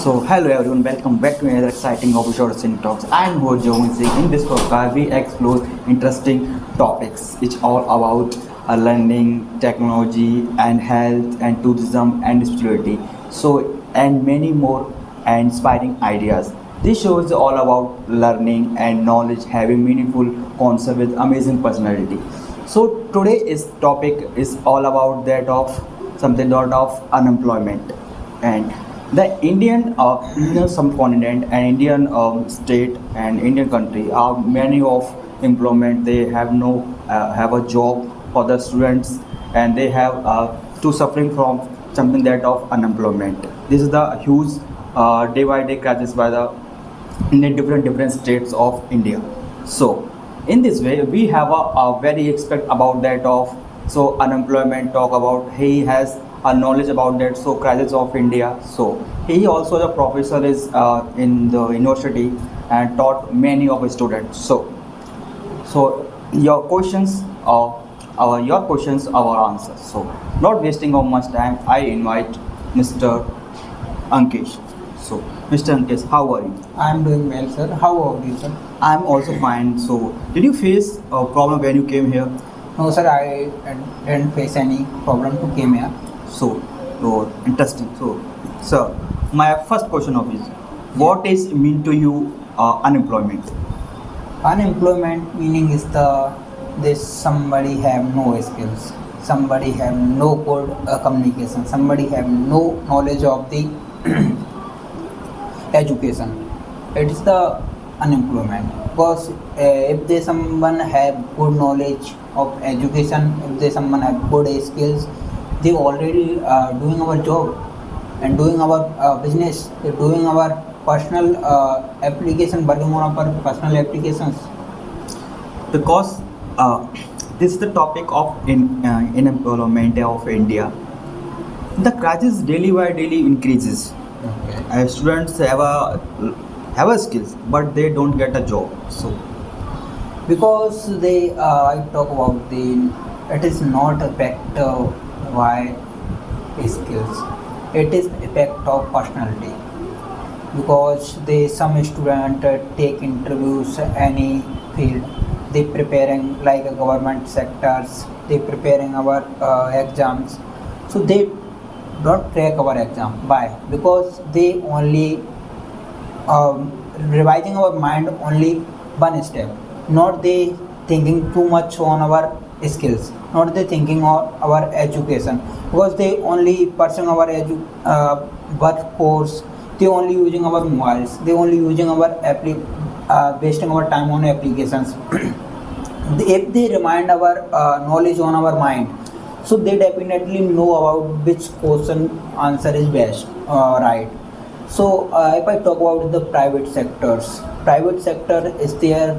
Hello everyone, welcome back to another exciting episode of Cine Talks. I'm host Yogesh. In this podcast, we explore interesting topics. It's all about learning, technology, and health, and tourism, and spirituality. And many more inspiring ideas. This show is all about learning and knowledge, having meaningful concept with amazing personality. Today is topic is all about that of something sort of unemployment and the Indian subcontinent and Indian state and Indian country are many of employment. They have no have a job for the students, and they have to suffering from something that of unemployment. This is the huge day by day crisis by the in the different states of India. So in this way, we have a very expect about that of unemployment. Talk about he has a knowledge about that crisis of India. So he also the professor is in the university and taught many of his students. So your questions your questions our answers. So not wasting of much time, I invite Mr. Ankesh. So Mr. Ankesh, how are you? I'm doing well, sir. How about you, sir? I'm also fine. So did you face a problem when you came here? No, sir, I didn't face any problem to came here. So interesting. So, sir, my first question of is, what is mean to you unemployment? Unemployment meaning is this somebody have no skills, somebody have no good communication, somebody have no knowledge of the education. It's the unemployment because if they someone have good knowledge of education, if they someone have good skills, they already doing our job and doing our business, they're doing our personal application, working on our personal applications. Because this is the topic of unemployment of India. The crisis daily by daily increases. Okay. Students have a skills, but they don't get a job. So Because they I talk about it is not effect why skills, it is effect of personality, because they some student take interviews any field, they preparing like a government sectors, they preparing our exams, so they don't crack our exam. Why? Because they only revising our mind only one step, not they thinking too much on our skills, not they thinking on our education, because they only pursuing our workforce, they only using our mobiles, they only using our wasting our time on applications. If they remind our knowledge on our mind, so they definitely know about which question answer is best, right. So if I talk about the private sector is their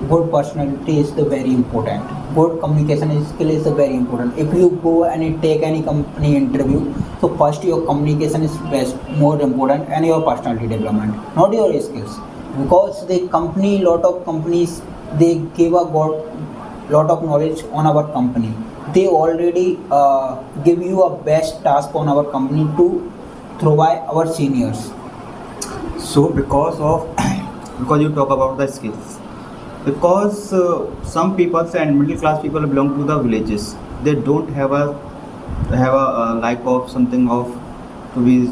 good personality is the very important, good communication skill is the very important. If you go and you take any company interview, so first your communication is best, more important, and your personality development, not your skills. Because the company, lot of companies, they give a lot of knowledge on our company, they already give you a best task on our company to throw by our seniors. so because you talk about the skills, because some people and middle class people belong to the villages, they don't have a lack of something of to be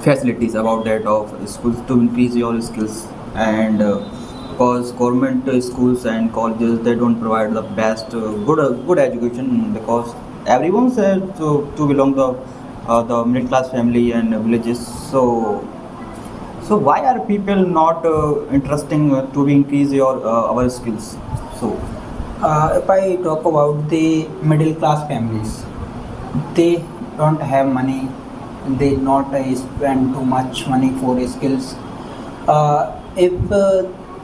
facilities about that of schools to increase your skills. And because government schools and colleges, they don't provide the best good education, because everyone said to belong the middle class family and villages. So why are people not interesting to increase your our skills? So If I talk about the middle class families, they don't have money, they not spend too much money for skills. If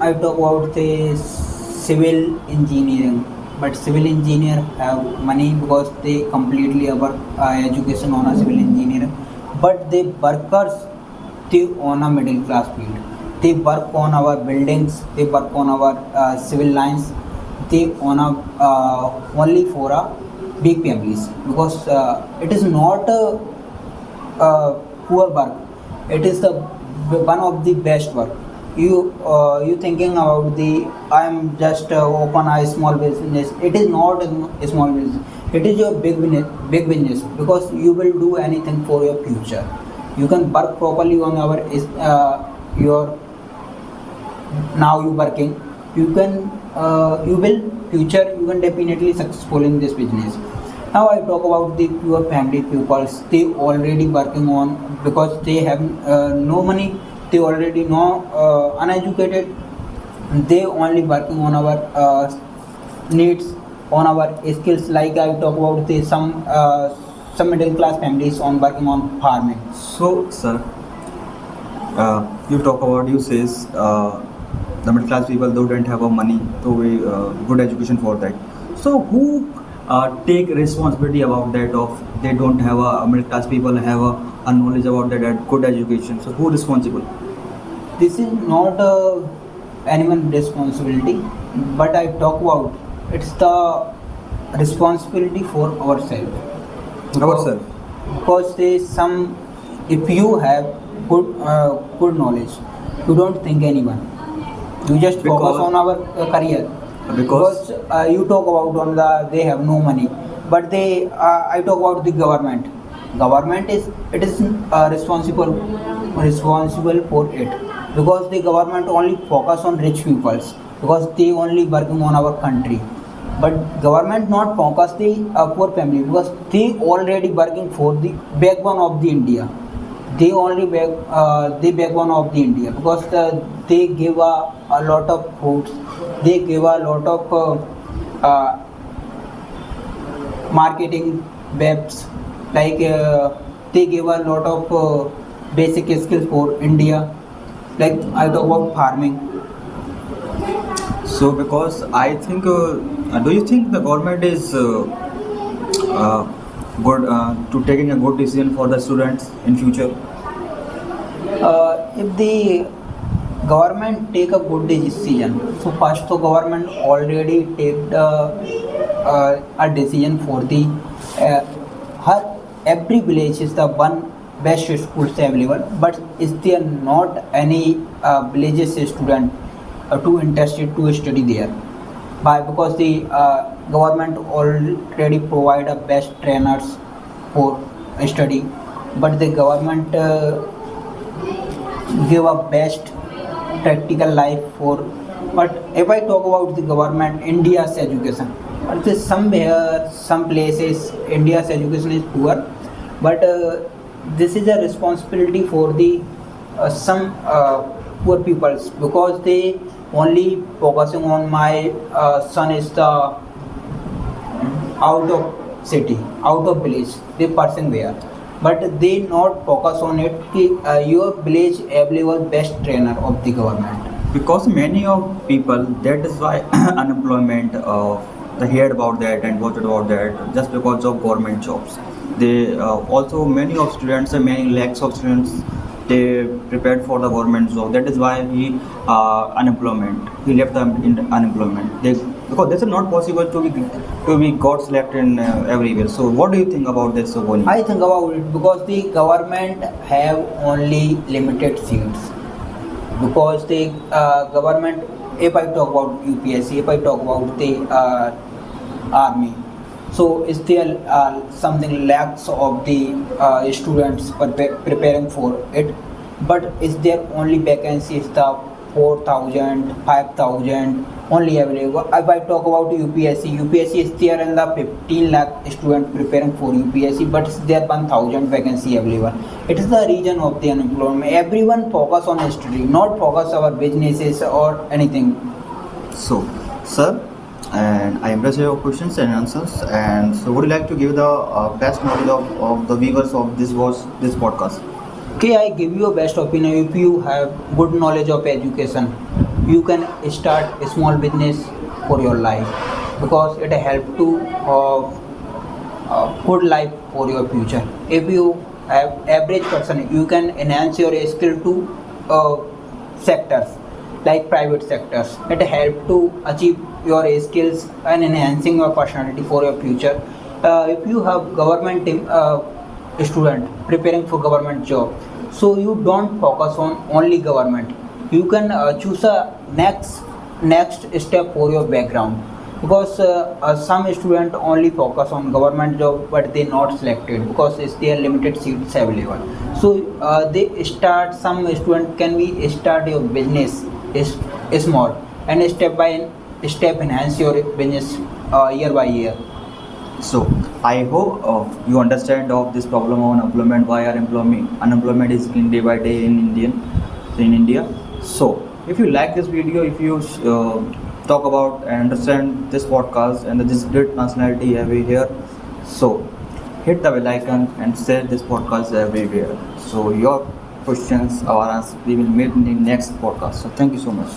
I talk about the civil engineering, but civil engineer have money because they completely our education on a civil engineering, but the workers, they on a middle class field, they work on our buildings, they work on our civil lines, they on a only for a big families, because it is not poor work. It is the one of the best work. You thinking about the I'm just open a small business. It is not a small business. It is your big business because you will do anything for your future. You can work properly on your now you working. You will future you can definitely successful in this business. Now I talk about the pure family pupils. They already working on because they have no money. They already know uneducated. They only working on our needs, on our skills. Like I talk about the some middle class families on working on farming. So, sir, you talk about you says the middle class people don't have a money to be good education for that. So who take responsibility about that of they don't have a middle class people have a knowledge about that good education. So who responsible? This is not anyone responsibility, but I talk about it's the responsibility for ourselves. Ourselves. Because there is some if you have good knowledge, you don't think anyone. You just focus Because- on our career. Because- You talk about on the they have no money, but they I talk about the government. Government is it is responsible for it because the government only focus on rich peoples because they only working on our country. But government not focus the poor family because they already working for the backbone of the India. They only the backbone of the India because they give a lot of foods. They give a lot of marketing webs like they give a lot of basic skills for India. Like I talk about farming. So because I think, do you think the government is good to taking a good decision for the students in future? If the government take a good decision, so first the government already take a decision for the every village is the one best schools available, but is there not any villages student too interested to study there? Why? Because the government already provide a best trainers for study, but the government give a best practical life for. But if I talk about the government, India's education, but there's somewhere, some places, India's education is poor, but this is a responsibility for the some poor peoples because they only focusing on my son is the out of city, out of village, they person there, but they not focus on it. Your village available best trainer of the government. Because many of people, that is why unemployment, they heard about that and watched about that just because of government jobs. They also many of students and many lakhs of students they prepared for the government job. That is why he unemployment. He left them in unemployment. Because this is not possible to be got selected in everywhere. So what do you think about this, Boni? I think about it because the government have only limited seats. Because the government, if I talk about UPSC, if I talk about the army, so is there something lakhs of the students preparing for it, but is there only vacancies the 4,000, 5,000 only available. If I talk about UPSC is there in the 15 lakh students preparing for UPSC, but is there 1,000 vacancy available. It is the reason of the unemployment. Everyone focus on study, not focus our businesses or anything. So, sir, and I embrace your questions and answers. And so, would you like to give the best knowledge of the viewers of this podcast? Okay, I give you a best opinion. If you have good knowledge of education, you can start a small business for your life because it help to good life for your future. If you have average person, you can enhance your skill to sectors like private sectors. It help to achieve your skills and enhancing your personality for your future. If you have government student, preparing for government job. So you don't focus on only government. You can choose a next step for your background, because some student only focus on government job but they not selected because it's their limited seats available. So they start, some student can be start your business is small, and step by step enhance your business year by year. So I hope you understand of this problem of unemployment, why our unemployment is in day by day in India. So if you like this video, if you talk about and understand this podcast and this great personality every here, so hit the bell icon and share this podcast everywhere. So your questions or answers we will meet in the next podcast. So thank you so much.